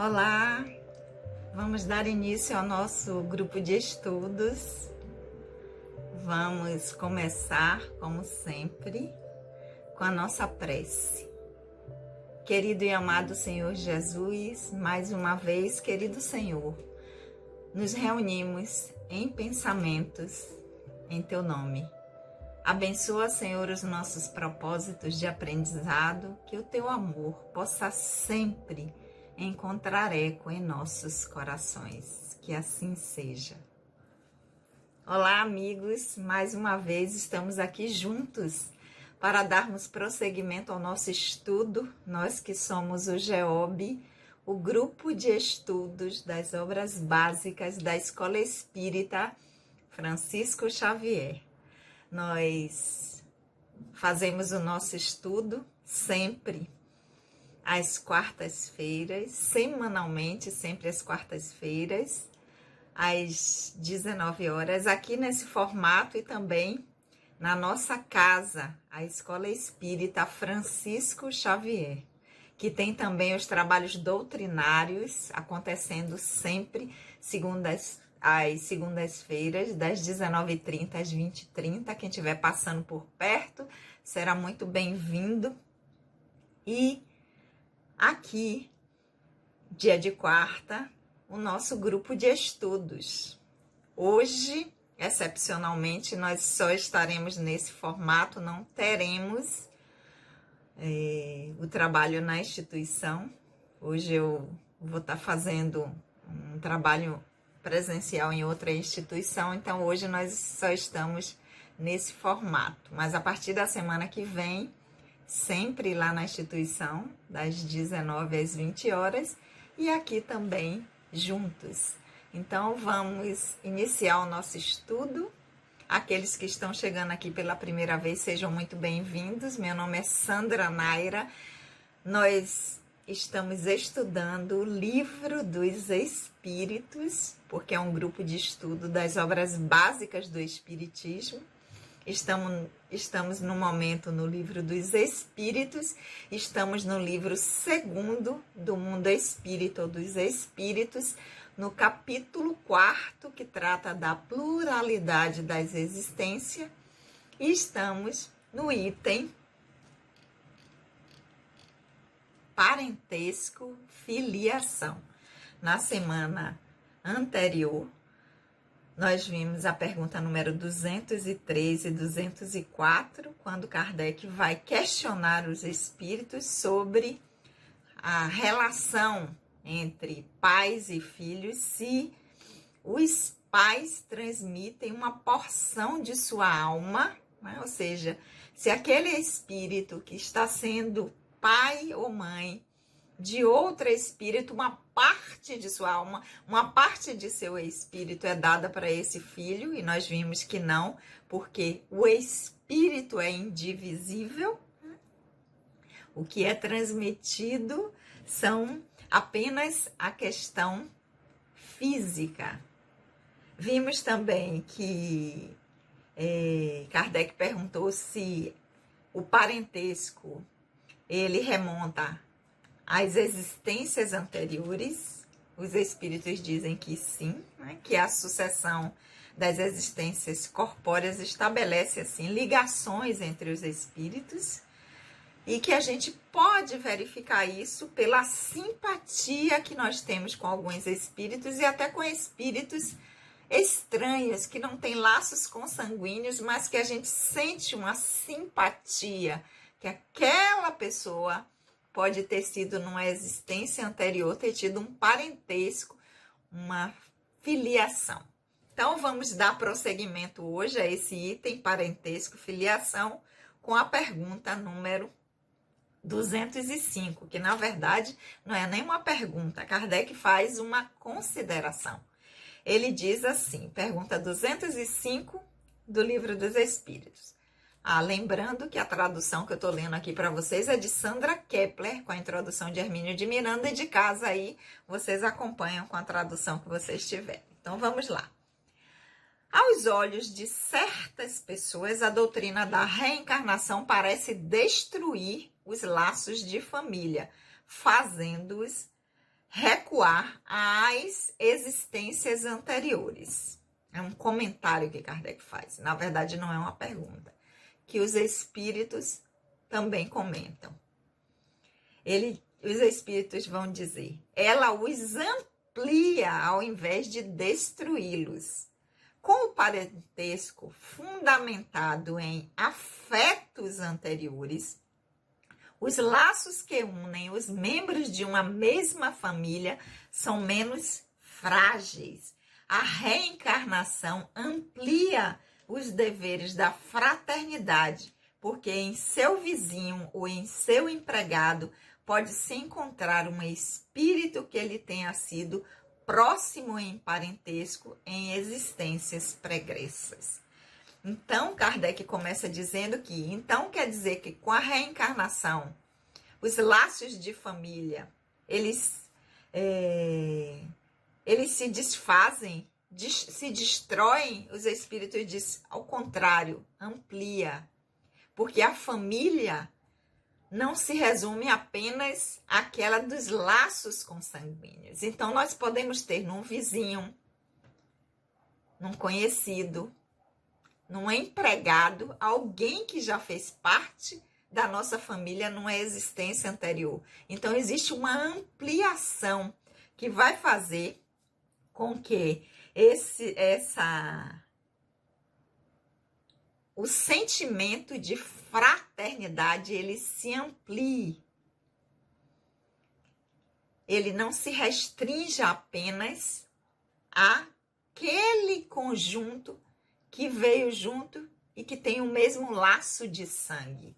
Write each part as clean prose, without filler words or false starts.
Olá, vamos dar início ao nosso grupo de estudos. Vamos começar, como sempre, com a nossa prece. Querido e amado Senhor Jesus, mais uma vez, querido Senhor, nos reunimos em pensamentos em Teu nome. Abençoa, Senhor, os nossos propósitos de aprendizado, que o Teu amor possa sempre encontrar eco em nossos corações. Que assim seja. Olá, amigos, mais uma vez estamos aqui juntos para darmos prosseguimento ao nosso estudo, nós que somos o GEOB, o Grupo de Estudos das Obras Básicas da Escola Espírita Francisco Xavier. Nós fazemos o nosso estudo sempre às quartas-feiras, semanalmente, sempre às quartas-feiras, às 19 horas, aqui nesse formato e também na nossa casa, a Escola Espírita Francisco Xavier, que tem também os trabalhos doutrinários acontecendo sempre às segundas-feiras, das 19h30 às 20h30. Quem estiver passando por perto será muito bem-vindo. E aqui, dia de quarta, o nosso grupo de estudos. Hoje, excepcionalmente, nós só estaremos nesse formato, não teremos o trabalho na instituição. Hoje eu vou estar fazendo um trabalho presencial em outra instituição, então hoje nós só estamos nesse formato. Mas a partir da semana que vem, sempre lá na instituição, das 19 às 20 horas, e aqui também juntos. Então, vamos iniciar o nosso estudo. Aqueles que estão chegando aqui pela primeira vez, sejam muito bem-vindos. Meu nome é Sandra Naira. Nós estamos estudando o Livro dos Espíritos, porque é um grupo de estudo das obras básicas do Espiritismo. Estamos no momento no Livro dos Espíritos, estamos no livro 2º do Mundo Espírita ou dos Espíritos, no capítulo 4º, que trata da pluralidade das existências, e estamos no item parentesco, filiação. Na semana anterior, nós vimos a pergunta número 203 e 204, quando Kardec vai questionar os espíritos sobre a relação entre pais e filhos, se os pais transmitem uma porção de sua alma, né? Ou seja, se aquele espírito que está sendo pai ou mãe de outro espírito, uma parte de sua alma, uma parte de seu espírito é dada para esse filho, e nós vimos que não, porque o espírito é indivisível. O que é transmitido são apenas a questão física. Vimos também que Kardec perguntou se o parentesco ele remonta às existências anteriores. Os espíritos dizem que sim, né? Que a sucessão das existências corpóreas estabelece assim ligações entre os espíritos, e que a gente pode verificar isso pela simpatia que nós temos com alguns espíritos e até com espíritos estranhos, que não têm laços consanguíneos, mas que a gente sente uma simpatia, que aquela pessoa pode ter sido, numa existência anterior, ter tido um parentesco, uma filiação. Então, vamos dar prosseguimento hoje a esse item parentesco, filiação, com a pergunta número 205, que na verdade não é nem uma pergunta, Kardec faz uma consideração. Ele diz assim, pergunta 205 do Livro dos Espíritos. Lembrando que a tradução que eu estou lendo aqui para vocês é de Sandra Kepler, com a introdução de Hermínio de Miranda, e de casa aí vocês acompanham com a tradução que vocês tiverem. Então vamos lá. Aos olhos de certas pessoas, a doutrina da reencarnação parece destruir os laços de família, fazendo-os recuar às existências anteriores. É um comentário que Kardec faz. Na verdade, não é uma pergunta. Que os espíritos também comentam. Os espíritos vão dizer, ela os amplia ao invés de destruí-los. Com o parentesco fundamentado em afetos anteriores, os laços que unem os membros de uma mesma família são menos frágeis. A reencarnação amplia os deveres da fraternidade, porque em seu vizinho ou em seu empregado pode-se encontrar um espírito que lhe tenha sido próximo em parentesco em existências pregressas. Então, Kardec começa dizendo que, então quer dizer que com a reencarnação, os laços de família, eles se desfazem, se destroem, os espíritos dizem, ao contrário, amplia. Porque a família não se resume apenas àquela dos laços consanguíneos. Então, nós podemos ter num vizinho, num conhecido, num empregado, alguém que já fez parte da nossa família numa existência anterior. Então, existe uma ampliação que vai fazer com que o sentimento de fraternidade, ele se amplie. Ele não se restringe apenas àquele conjunto que veio junto e que tem o mesmo laço de sangue.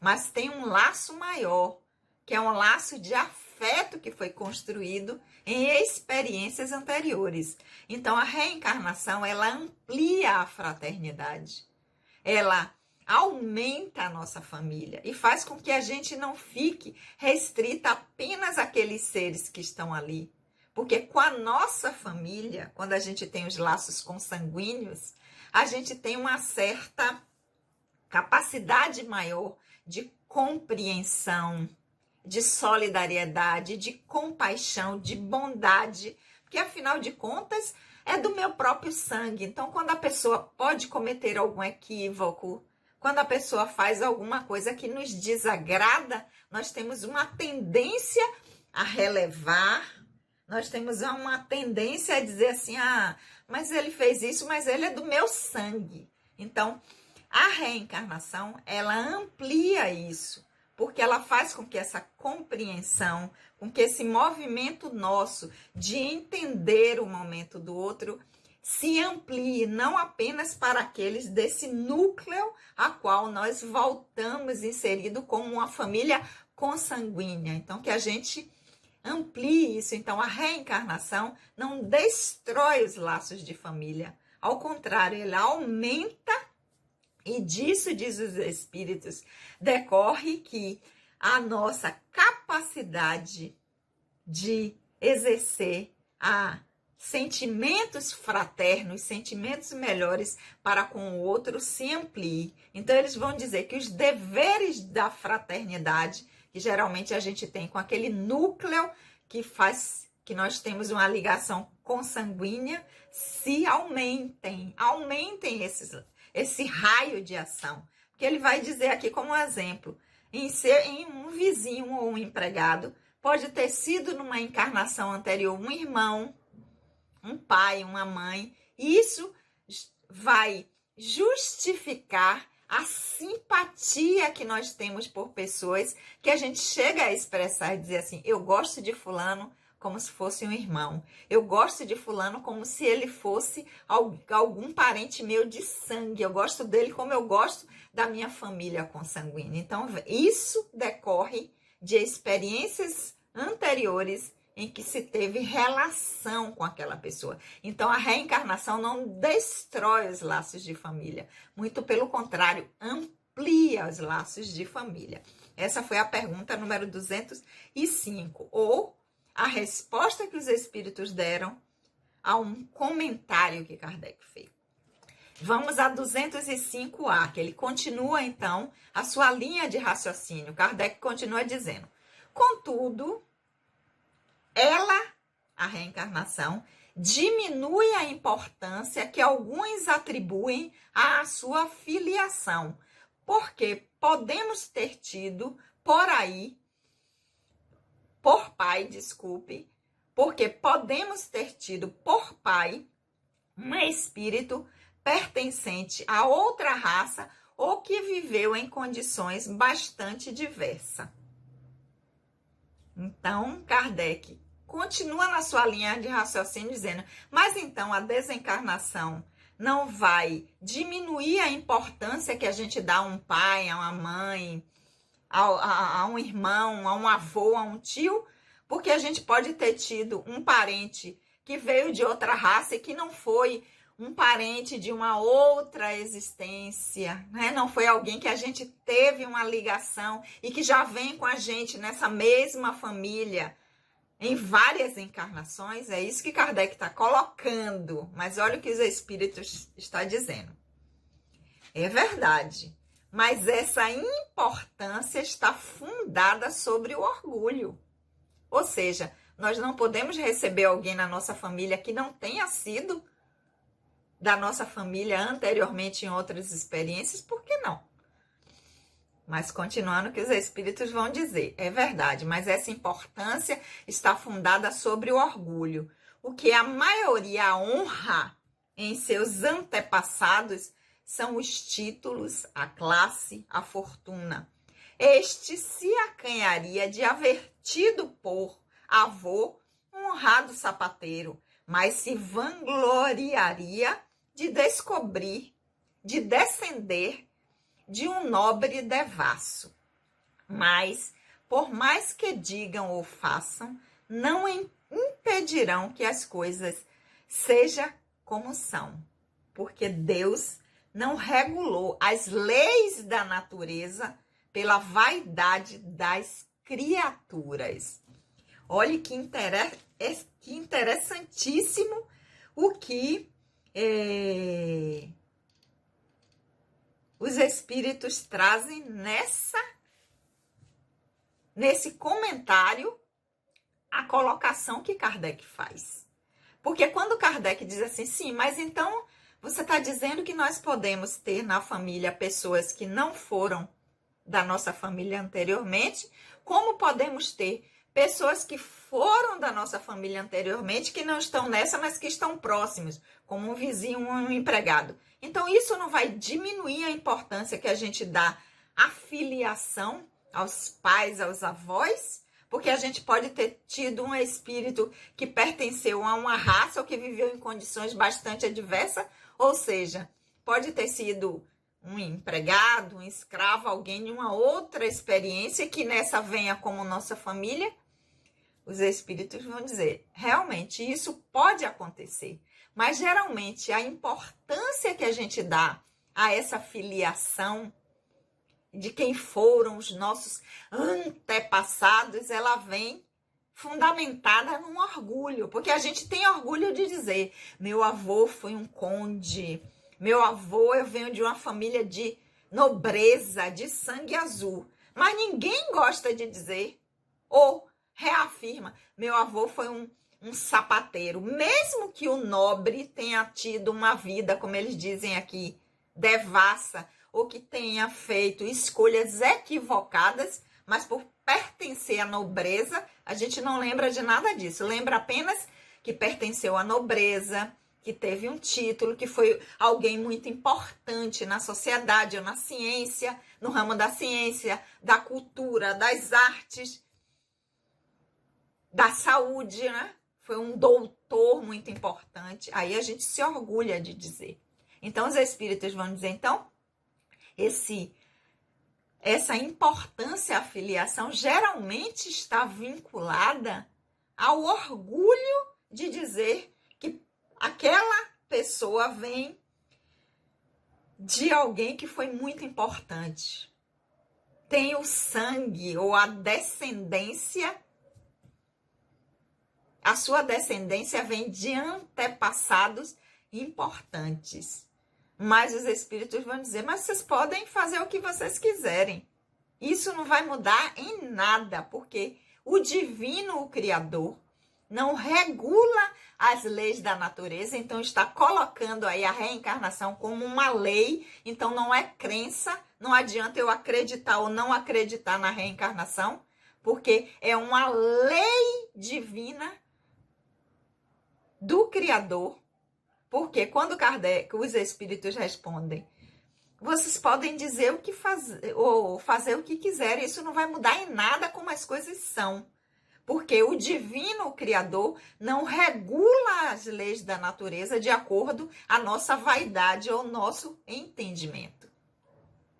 Mas tem um laço maior, que é um laço de afeto que foi construído em experiências anteriores. Então, a reencarnação, ela amplia a fraternidade. Ela aumenta a nossa família e faz com que a gente não fique restrita apenas àqueles seres que estão ali. Porque com a nossa família, quando a gente tem os laços consanguíneos, a gente tem uma certa capacidade maior de compreensão, de solidariedade, de compaixão, de bondade, porque afinal de contas é do meu próprio sangue. Então, quando a pessoa pode cometer algum equívoco, quando a pessoa faz alguma coisa que nos desagrada, nós temos uma tendência a relevar, nós temos uma tendência a dizer assim, mas ele fez isso, mas ele é do meu sangue. Então, a reencarnação, ela amplia isso, porque ela faz com que essa compreensão, com que esse movimento nosso de entender o momento do outro se amplie, não apenas para aqueles desse núcleo a qual nós voltamos inserido como uma família consanguínea. Então, que a gente amplie isso. Então, a reencarnação não destrói os laços de família. Ao contrário, ele aumenta, e disso, diz os espíritos, decorre que a nossa capacidade de exercer sentimentos fraternos, sentimentos melhores para com o outro se amplie. Então, eles vão dizer que os deveres da fraternidade, que geralmente a gente tem com aquele núcleo que faz que nós temos uma ligação consanguínea, se aumentem esse raio de ação. Porque ele vai dizer aqui como um exemplo, em um vizinho ou um empregado, pode ter sido numa encarnação anterior um irmão, um pai, uma mãe, e isso vai justificar a simpatia que nós temos por pessoas que a gente chega a expressar e dizer assim, eu gosto de fulano como se fosse um irmão, eu gosto de fulano como se ele fosse algum parente meu de sangue, eu gosto dele como eu gosto da minha família consanguínea. Então, isso decorre de experiências anteriores em que se teve relação com aquela pessoa. Então, a reencarnação não destrói os laços de família. Muito pelo contrário, amplia os laços de família. Essa foi a pergunta número 205. Ou a resposta que os espíritos deram a um comentário que Kardec fez. Vamos a 205A, que ele continua, então, a sua linha de raciocínio. Kardec continua dizendo, contudo, ela, a reencarnação, diminui a importância que alguns atribuem à sua filiação, porque podemos ter tido porque podemos ter tido por pai um espírito pertencente a outra raça ou que viveu em condições bastante diversas. Então, Kardec continua na sua linha de raciocínio dizendo, mas então a desencarnação não vai diminuir a importância que a gente dá a um pai, a uma mãe, a um irmão, a um avô, a um tio, porque a gente pode ter tido um parente que veio de outra raça e que não foi um parente de uma outra existência, né? Não foi alguém que a gente teve uma ligação e que já vem com a gente nessa mesma família em várias encarnações. É isso que Kardec está colocando, mas olha o que os espíritos estão dizendo. É verdade, mas essa importância está fundada sobre o orgulho. Ou seja, nós não podemos receber alguém na nossa família que não tenha sido da nossa família anteriormente em outras experiências, por que não? Mas continuando o que os espíritos vão dizer, é verdade, mas essa importância está fundada sobre o orgulho. O que a maioria honra em seus antepassados são os títulos, a classe, a fortuna. Este se acanharia de haver tido por avô um honrado sapateiro, mas se vangloriaria de descender de um nobre devasso. Mas, por mais que digam ou façam, não impedirão que as coisas sejam como são, porque Deus não regulou as leis da natureza pela vaidade das criaturas. Olha que interessantíssimo o que os espíritos trazem nesse comentário, a colocação que Kardec faz. Porque quando Kardec diz assim, sim, mas então você está dizendo que nós podemos ter na família pessoas que não foram da nossa família anteriormente, como podemos ter pessoas que foram da nossa família anteriormente, que não estão nessa, mas que estão próximos, como um vizinho, um empregado. Então, isso não vai diminuir a importância que a gente dá à filiação aos pais, aos avós, porque a gente pode ter tido um espírito que pertenceu a uma raça ou que viveu em condições bastante adversas, ou seja, pode ter sido um empregado, um escravo, alguém de uma outra experiência que nessa venha como nossa família. Os espíritos vão dizer, realmente isso pode acontecer, mas geralmente a importância que a gente dá a essa filiação de quem foram os nossos antepassados, ela vem fundamentada num orgulho, porque a gente tem orgulho de dizer, meu avô foi um conde, meu avô, eu venho de uma família de nobreza, de sangue azul, mas ninguém gosta de dizer, ou reafirma, meu avô foi um sapateiro, mesmo que o nobre tenha tido uma vida, como eles dizem aqui, devassa, ou que tenha feito escolhas equivocadas, mas por pertencer à nobreza, a gente não lembra de nada disso, lembra apenas que pertenceu à nobreza, que teve um título, que foi alguém muito importante na sociedade ou na ciência, no ramo da ciência, da cultura, das artes, da saúde, né? Foi um doutor muito importante. Aí a gente se orgulha de dizer. Então, os espíritos vão dizer, então, essa importância à filiação geralmente está vinculada ao orgulho de dizer que aquela pessoa vem de alguém que foi muito importante. Tem o sangue ou a descendência. A sua descendência vem de antepassados importantes. Mas os espíritos vão dizer, mas vocês podem fazer o que vocês quiserem. Isso não vai mudar em nada, porque o divino, o Criador, não regula as leis da natureza, então está colocando aí a reencarnação como uma lei, então não é crença, não adianta eu acreditar ou não acreditar na reencarnação, porque é uma lei divina do Criador, porque quando Kardec, os espíritos respondem, vocês podem dizer o que fazer, ou fazer o que quiserem, isso não vai mudar em nada como as coisas são. Porque o divino Criador não regula as leis da natureza de acordo à nossa vaidade ou nosso entendimento.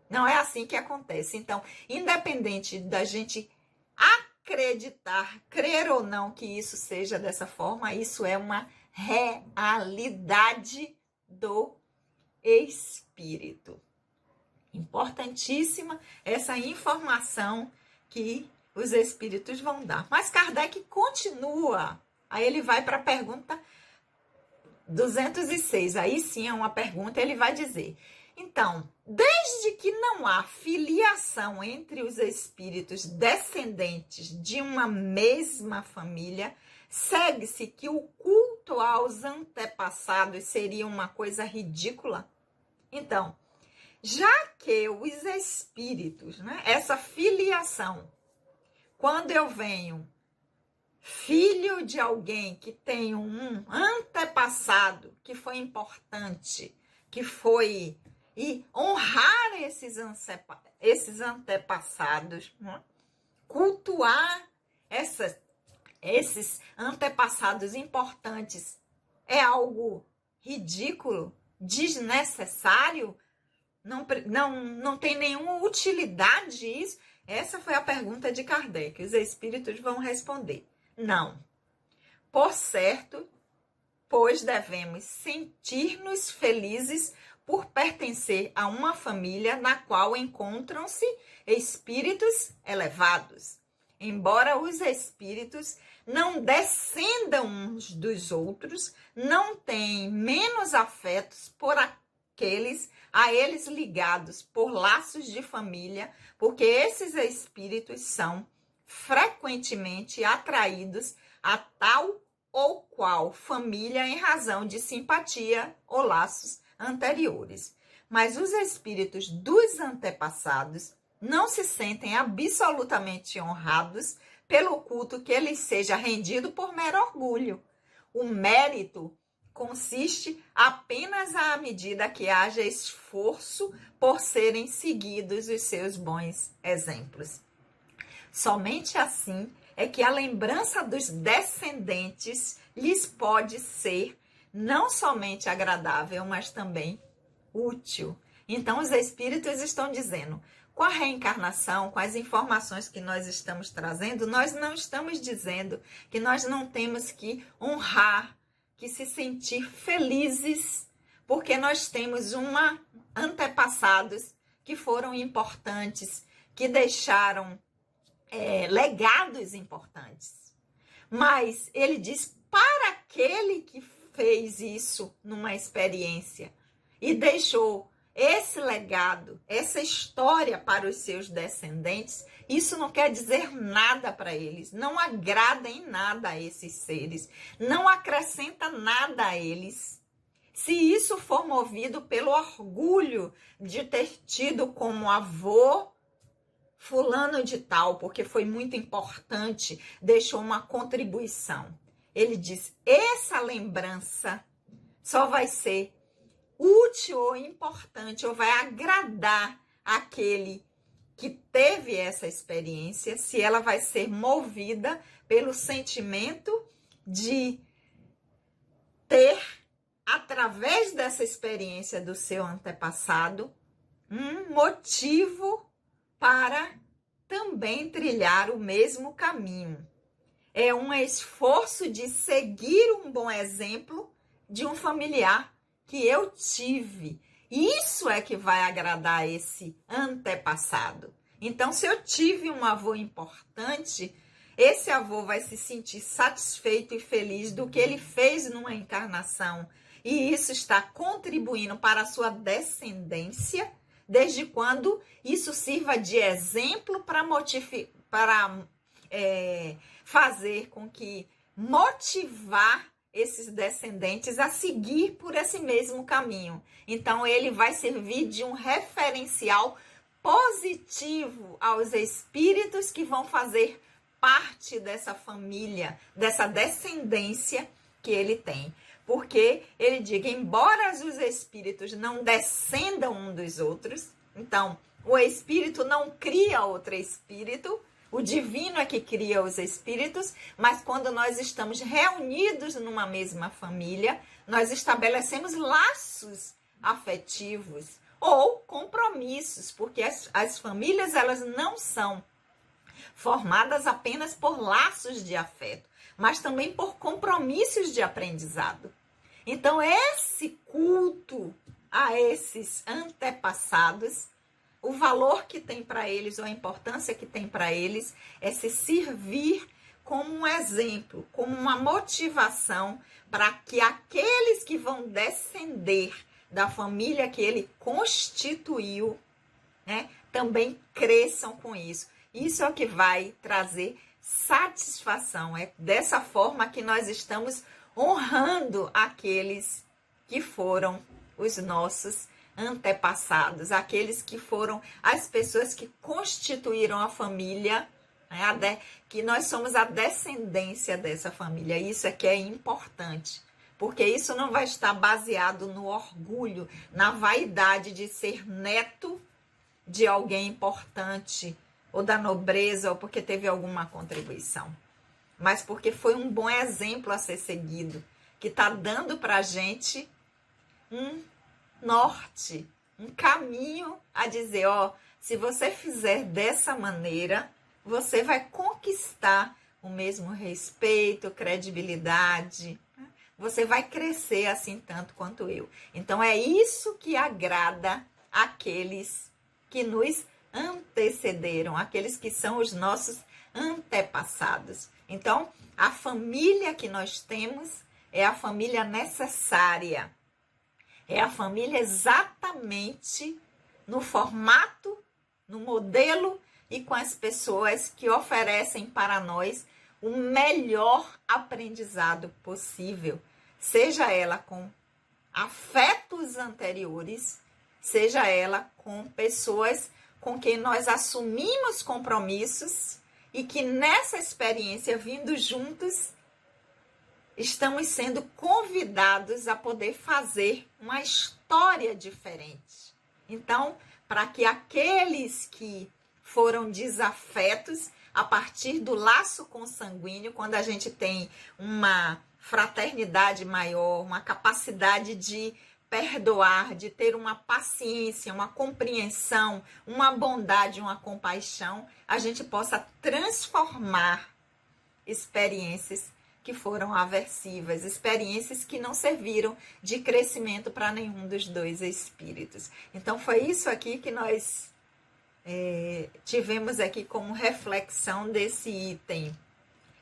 Não é assim que acontece. Então, independente da gente acreditar, crer ou não que isso seja dessa forma, isso é uma realidade do espírito. Importantíssima essa informação que os espíritos vão dar. Mas Kardec continua. Aí ele vai para a pergunta 206. Aí sim é uma pergunta, ele vai dizer: então, desde que não há filiação entre os espíritos descendentes de uma mesma família, segue-se que o culto aos antepassados seria uma coisa ridícula? Então, já que os espíritos, né, essa filiação, quando eu venho filho de alguém que tem um antepassado que foi importante, que foi, e honrar esses antepassados, né, cultuar esses antepassados importantes é algo ridículo, desnecessário, não tem nenhuma utilidade isso? Essa foi a pergunta de Kardec. Os espíritos vão responder: não. Por certo, pois devemos sentir-nos felizes por pertencer a uma família na qual encontram-se espíritos elevados. Embora os espíritos não descendam uns dos outros, não têm menos afetos por aqueles a eles ligados por laços de família, porque esses espíritos são frequentemente atraídos a tal ou qual família em razão de simpatia ou laços anteriores. Mas os espíritos dos antepassados não se sentem absolutamente honrados pelo culto que lhes seja rendido por mero orgulho. O mérito consiste apenas à medida que haja esforço por serem seguidos os seus bons exemplos. Somente assim é que a lembrança dos descendentes lhes pode ser não somente agradável, mas também útil. Então, os espíritos estão dizendo, com a reencarnação, com as informações que nós estamos trazendo, nós não estamos dizendo que nós não temos que honrar, que se sentir felizes, porque nós temos antepassados que foram importantes, que deixaram legados importantes. Mas ele diz, para aquele que fez isso numa experiência e deixou esse legado, essa história para os seus descendentes, isso não quer dizer nada para eles, não agrada em nada a esses seres, não acrescenta nada a eles. Se isso for movido pelo orgulho de ter tido como avô fulano de tal, porque foi muito importante, deixou uma contribuição. Ele diz, essa lembrança só vai ser útil ou importante, ou vai agradar aquele que teve essa experiência, se ela vai ser movida pelo sentimento de ter, através dessa experiência do seu antepassado, um motivo para também trilhar o mesmo caminho. É um esforço de seguir um bom exemplo de um familiar que eu tive. Isso é que vai agradar esse antepassado. Então, se eu tive um avô importante, esse avô vai se sentir satisfeito e feliz do que ele fez numa encarnação. E isso está contribuindo para a sua descendência, desde quando isso sirva de exemplo para fazer com que motivar esses descendentes a seguir por esse mesmo caminho. Então, ele vai servir de um referencial positivo aos espíritos que vão fazer parte dessa família, dessa descendência que ele tem. Porque ele diz, embora os espíritos não descendam um dos outros, então o espírito não cria outro espírito, o divino é que cria os espíritos, mas quando nós estamos reunidos numa mesma família, nós estabelecemos laços afetivos ou compromissos, porque as famílias elas não são formadas apenas por laços de afeto, mas também por compromissos de aprendizado. Então, esse culto a esses antepassados, o valor que tem para eles, ou a importância que tem para eles, é se servir como um exemplo, como uma motivação para que aqueles que vão descender da família que ele constituiu, né, também cresçam com isso. Isso é o que vai trazer satisfação. É dessa forma que nós estamos honrando aqueles que foram os nossos antepassados, aqueles que foram as pessoas que constituíram a família, né, que nós somos a descendência dessa família. Isso é que é importante, porque isso não vai estar baseado no orgulho, na vaidade de ser neto de alguém importante, ou da nobreza, ou porque teve alguma contribuição, mas porque foi um bom exemplo a ser seguido, que está dando para a gente um norte, um caminho a dizer, ó, se você fizer dessa maneira, você vai conquistar o mesmo respeito, credibilidade, você vai crescer assim tanto quanto eu. Então é isso que agrada aqueles que nos antecederam, aqueles que são os nossos antepassados. Então, a família que nós temos é a família necessária. É a família exatamente no formato, no modelo e com as pessoas que oferecem para nós o melhor aprendizado possível. Seja ela com afetos anteriores, seja ela com pessoas com quem nós assumimos compromissos e que nessa experiência, vindo juntos, estamos sendo convidados a poder fazer uma história diferente. Então, para que aqueles que foram desafetos, a partir do laço consanguíneo, quando a gente tem uma fraternidade maior, uma capacidade de perdoar, de ter uma paciência, uma compreensão, uma bondade, uma compaixão, a gente possa transformar experiências que foram aversivas, experiências que não serviram de crescimento para nenhum dos dois espíritos. Então foi isso aqui que nós tivemos aqui como reflexão desse item.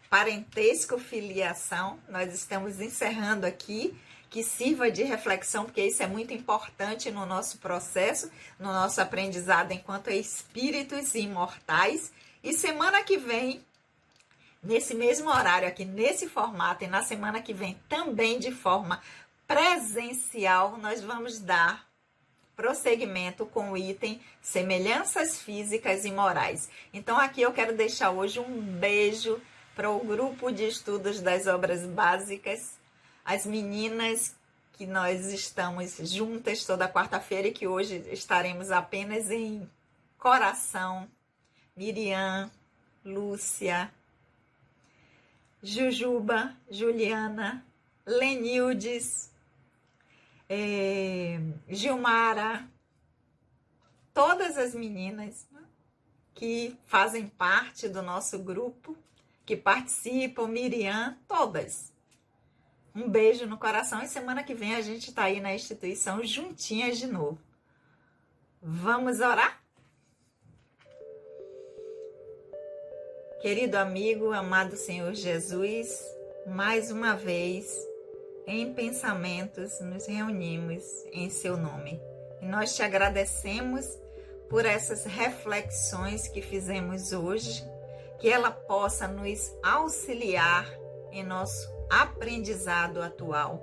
Parentesco, filiação, nós estamos encerrando aqui, que sirva de reflexão, porque isso é muito importante no nosso processo, no nosso aprendizado enquanto espíritos imortais. E semana que vem, nesse mesmo horário aqui, nesse formato, e na semana que vem também de forma presencial, nós vamos dar prosseguimento com o item semelhanças físicas e morais. Então aqui eu quero deixar hoje um beijo para o grupo de estudos das obras básicas, as meninas que nós estamos juntas toda quarta-feira e que hoje estaremos apenas em coração, Miriam, Lúcia, Jujuba, Juliana, Lenildes, Gilmara, todas as meninas que fazem parte do nosso grupo, que participam, Miriam, todas. Um beijo no coração e semana que vem a gente está aí na instituição juntinhas de novo. Vamos orar? Querido amigo, amado Senhor Jesus, mais uma vez, em pensamentos, nos reunimos em seu nome. E nós te agradecemos por essas reflexões que fizemos hoje, que ela possa nos auxiliar em nosso aprendizado atual,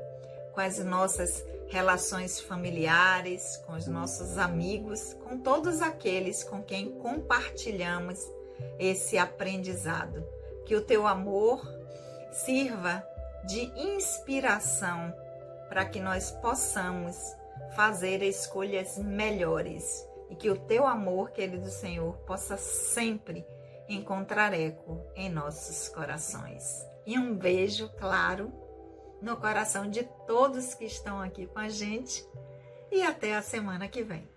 com as nossas relações familiares, com os nossos amigos, com todos aqueles com quem compartilhamos esse aprendizado. Que o teu amor sirva de inspiração para que nós possamos fazer escolhas melhores e que o teu amor, querido Senhor, possa sempre encontrar eco em nossos corações. E um beijo, claro, no coração de todos que estão aqui com a gente e até a semana que vem.